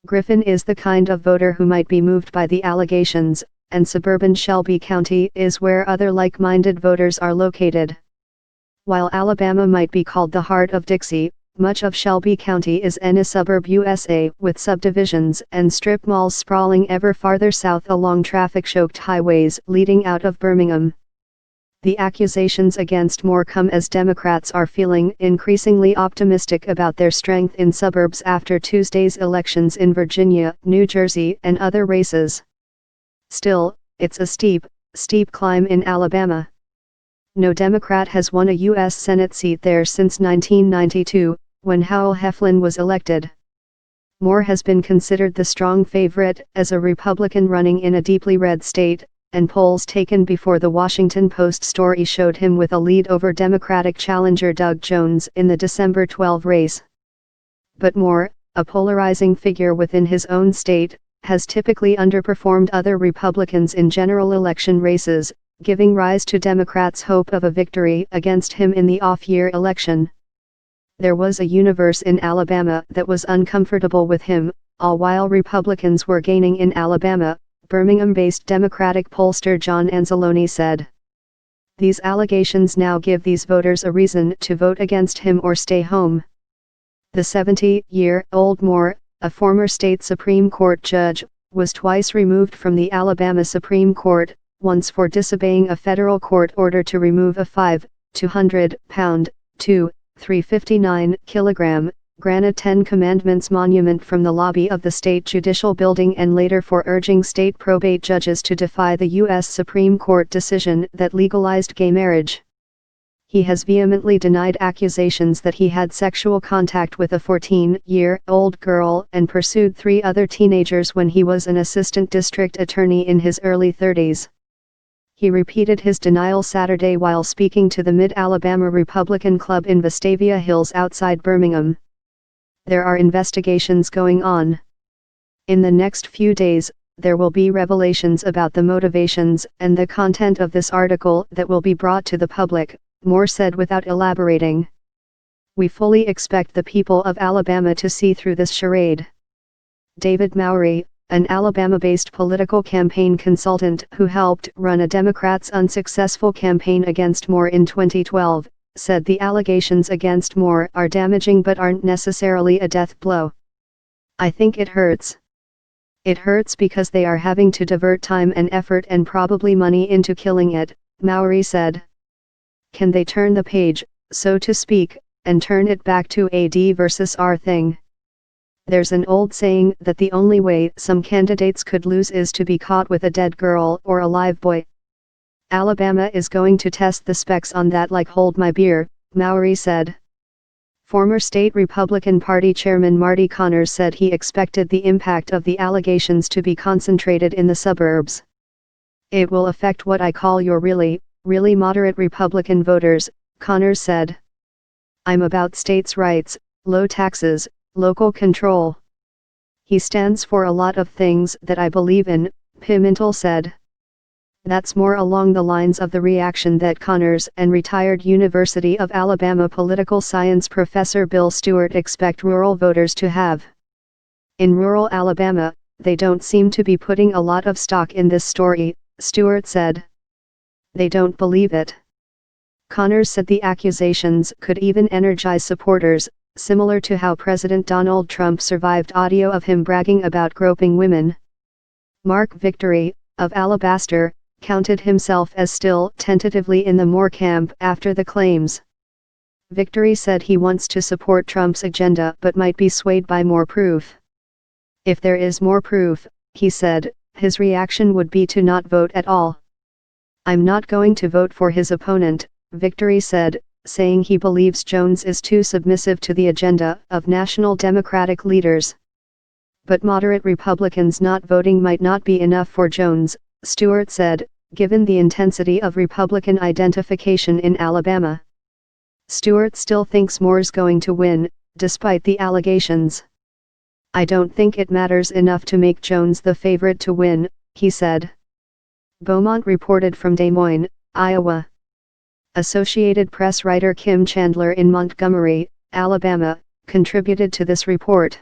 Griffin is the kind of voter who might be moved by the allegations, and suburban Shelby County is where other like-minded voters are located. While Alabama might be called the Heart of Dixie, much of Shelby County is Anysuburb USA, with subdivisions and strip malls sprawling ever farther south along traffic-choked highways leading out of Birmingham. The accusations against Moore come as Democrats are feeling increasingly optimistic about their strength in suburbs after Tuesday's elections in Virginia, New Jersey, and other races. Still, it's a steep climb in Alabama. No Democrat has won a U.S. Senate seat there since 1992, when Howell Heflin was elected. Moore has been considered the strong favorite as a Republican running in a deeply red state, and polls taken before the Washington Post story showed him with a lead over Democratic challenger Doug Jones in the December 12 race. But Moore, a polarizing figure within his own state, has typically underperformed other Republicans in general election races, giving rise to Democrats' hope of a victory against him in the off-year election. There was a universe in Alabama that was uncomfortable with him, all while Republicans were gaining in Alabama, Birmingham-based Democratic pollster John Anzalone said. These allegations now give these voters a reason to vote against him or stay home. The 70-year-old Moore, a former state Supreme Court judge, was twice removed from the Alabama Supreme Court, once for disobeying a federal court order to remove a 5,200-pound, 359-kilogram, granite Ten Commandments monument from the lobby of the state judicial building, and later for urging state probate judges to defy the U.S. Supreme Court decision that legalized gay marriage. He has vehemently denied accusations that he had sexual contact with a 14-year-old girl and pursued 3 other teenagers when he was an assistant district attorney in his early 30s. He repeated his denial Saturday while speaking to the Mid-Alabama Republican Club in Vestavia Hills outside Birmingham. There are investigations going on. In the next few days, there will be revelations about the motivations and the content of this article that will be brought to the public, Moore said without elaborating. We fully expect the people of Alabama to see through this charade. David Mowry, an Alabama-based political campaign consultant who helped run a Democrats' unsuccessful campaign against Moore in 2012, said the allegations against Moore are damaging but aren't necessarily a death blow. I think it hurts. It hurts because they are having to divert time and effort and probably money into killing it, Mowry said. Can they turn the page, so to speak, and turn it back to a D versus R thing? There's an old saying that the only way some candidates could lose is to be caught with a dead girl or a live boy. Alabama is going to test the specs on that like hold my beer, Mowry said. Former state Republican Party Chairman Marty Connors said he expected the impact of the allegations to be concentrated in the suburbs. It will affect what I call your really moderate Republican voters, Connors said. I'm about states' rights, low taxes, local control. He stands for a lot of things that I believe in, Pimentel said. That's more along the lines of the reaction that Connors and retired University of Alabama political science professor Bill Stewart expect rural voters to have. In rural Alabama, they don't seem to be putting a lot of stock in this story, Stewart said. They don't believe it. Connors said the accusations could even energize supporters, similar to how President Donald Trump survived audio of him bragging about groping women. Mark Victory, of Alabaster, counted himself as still tentatively in the Moore camp after the claims. Victory said he wants to support Trump's agenda but might be swayed by more proof. If there is more proof, he said, his reaction would be to not vote at all. I'm not going to vote for his opponent, Victory said, saying he believes Jones is too submissive to the agenda of national Democratic leaders. But moderate Republicans not voting might not be enough for Jones, Stewart said, given the intensity of Republican identification in Alabama. Stewart still thinks Moore's going to win, despite the allegations. I don't think it matters enough to make Jones the favorite to win, he said. Beaumont reported from Des Moines, Iowa. Associated Press writer Kim Chandler in Montgomery, Alabama, contributed to this report.